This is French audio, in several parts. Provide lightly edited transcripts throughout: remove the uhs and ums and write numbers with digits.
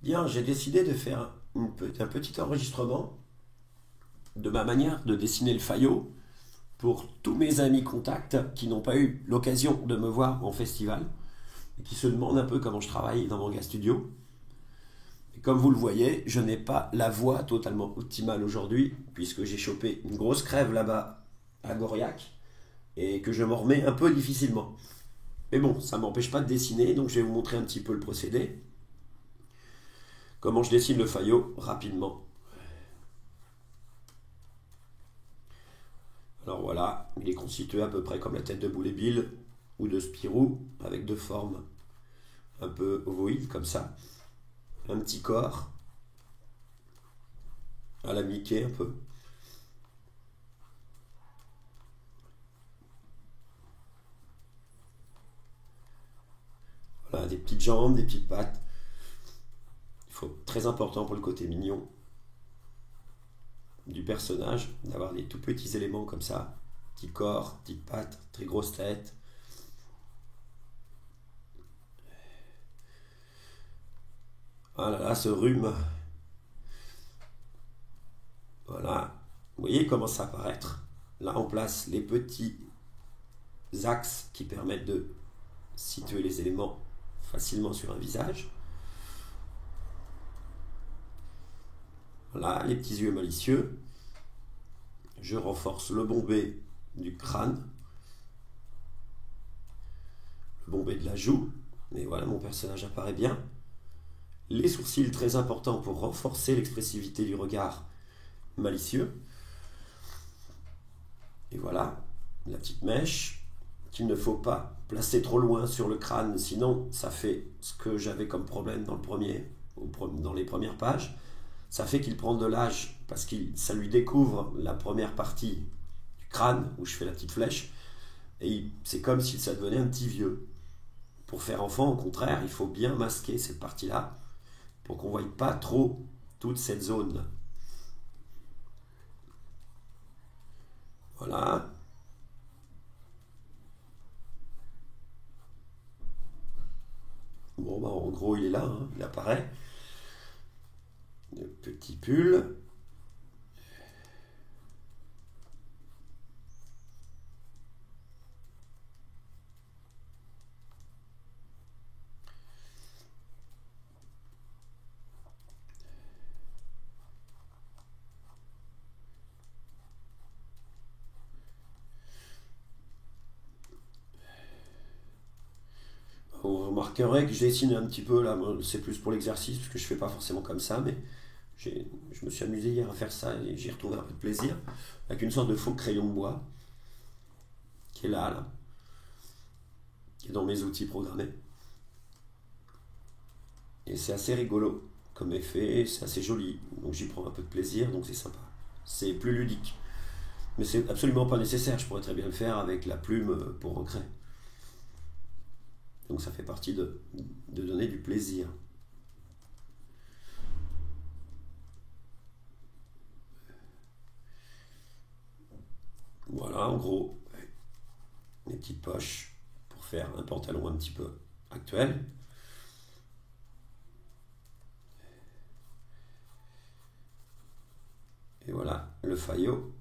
Bien, j'ai décidé de faire un petit enregistrement de ma manière de dessiner le Fayot pour tous mes amis contacts qui n'ont pas eu l'occasion de me voir en festival et qui se demandent un peu comment je travaille dans mon gars studio. Et comme vous le voyez, je n'ai pas la voix totalement optimale aujourd'hui puisque j'ai chopé une grosse crève là-bas à Goriac et que je m'en remets un peu difficilement. Mais bon, ça ne m'empêche pas de dessiner, donc je vais vous montrer un petit peu le procédé. Comment je dessine le Fayot rapidement. Alors voilà, il est constitué à peu près comme la tête de Boulet-Bill ou de Spirou, avec deux formes un peu ovoïdes comme ça. Un petit corps, à la Mickey un peu. Voilà, des petites jambes, des petites pattes. Il faut, très important pour le côté mignon du personnage, d'avoir des tout petits éléments comme ça. Petit corps, petite patte, très grosse tête. Ah là là, ce rhume. Voilà. Vous voyez comment ça va apparaître. Là, on place les petits axes qui permettent de situer les éléments facilement sur un visage. Voilà, les petits yeux malicieux. Je renforce le bombé du crâne, le bombé de la joue. Et voilà, mon personnage apparaît bien. Les sourcils, très importants pour renforcer l'expressivité du regard malicieux. Et voilà, la petite mèche qu'il ne faut pas placer trop loin sur le crâne, sinon ça fait ce que j'avais comme problème dans dans les premières pages. Ça fait qu'il prend de l'âge parce que ça lui découvre la première partie du crâne où je fais la petite flèche et c'est comme si ça devenait un petit vieux. Pour faire enfant, au contraire, il faut bien masquer cette partie-là pour qu'on ne voie pas trop toute cette zone-là. Voilà. Bon, bah, en gros, il est là, hein, il apparaît. Le petit pull. Vous remarquerez que je dessine un petit peu là, c'est plus pour l'exercice parce que je fais pas forcément comme ça, mais je me suis amusé hier à faire ça et j'ai retrouvé un peu de plaisir avec une sorte de faux crayon de bois qui est là, qui est dans mes outils programmés. Et c'est assez rigolo comme effet, c'est assez joli, donc j'y prends un peu de plaisir, donc c'est sympa. C'est plus ludique. Mais c'est absolument pas nécessaire, je pourrais très bien le faire avec la plume pour ancrer. Donc ça fait partie de donner du plaisir. Voilà, en gros, les petites poches pour faire un pantalon un petit peu actuel. Et voilà, le Fayot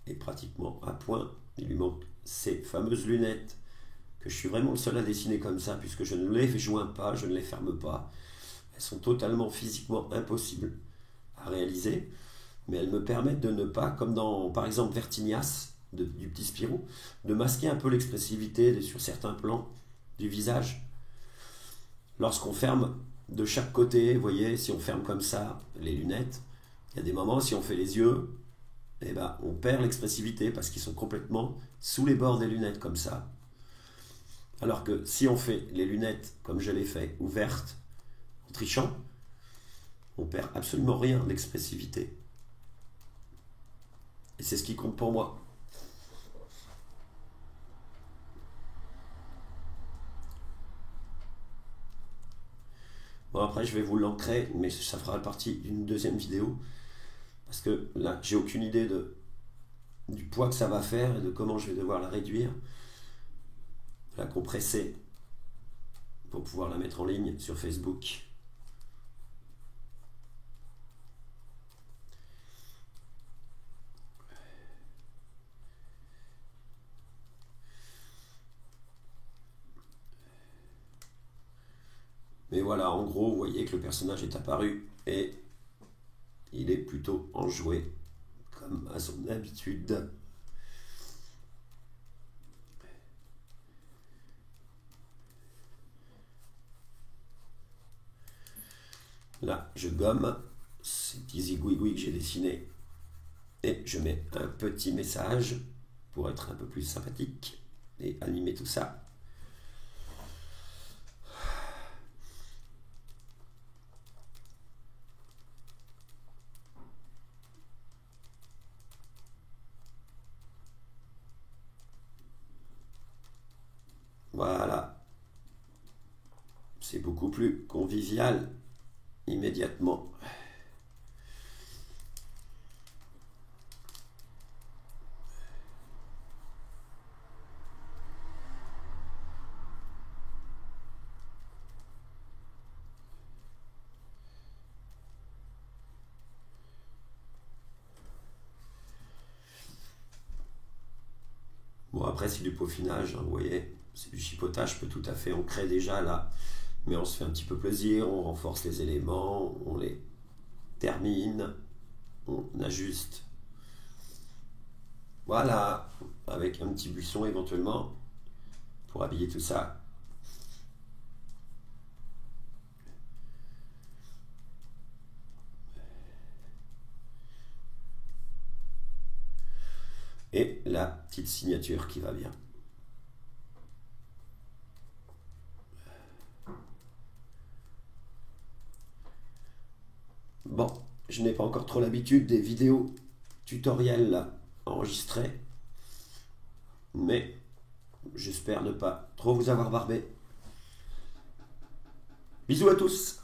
est pratiquement à point. Il lui manque ces fameuses lunettes que je suis vraiment le seul à dessiner comme ça puisque je ne les joins pas, je ne les ferme pas. Elles sont totalement physiquement impossibles à réaliser, mais elles me permettent de ne pas, comme dans par exemple Vertignas du petit Spirou, de masquer un peu l'expressivité sur certains plans du visage. Lorsqu'on ferme de chaque côté, vous voyez, si on ferme comme ça les lunettes, il y a des moments, si on fait les yeux, eh ben, on perd l'expressivité parce qu'ils sont complètement sous les bords des lunettes comme ça. Alors que si on fait les lunettes comme je l'ai fait, ouvertes, en trichant, on perd absolument rien d'expressivité. Et c'est ce qui compte pour moi. Bon, après, je vais vous l'ancrer, mais ça fera partie d'une deuxième vidéo. Parce que là, j'ai aucune idée du poids que ça va faire et de comment je vais devoir la réduire, la compresser pour pouvoir la mettre en ligne sur Facebook. Et voilà, en gros, vous voyez que le personnage est apparu et il est plutôt enjoué, comme à son habitude. Là, je gomme ces petits zigouigouis que j'ai dessinés et je mets un petit message pour être un peu plus sympathique et animer tout ça. Voilà, c'est beaucoup plus convivial immédiatement. Bon, après, c'est du peaufinage, hein, vous voyez, c'est du chipotage, je peux tout à fait, on crée déjà là, mais on se fait un petit peu plaisir, on renforce les éléments, on les termine, on ajuste. Voilà, avec un petit buisson éventuellement pour habiller tout ça. Et la petite signature qui va bien. Bon, je n'ai pas encore trop l'habitude des vidéos tutoriels là, enregistrées, mais j'espère ne pas trop vous avoir barbé. Bisous à tous!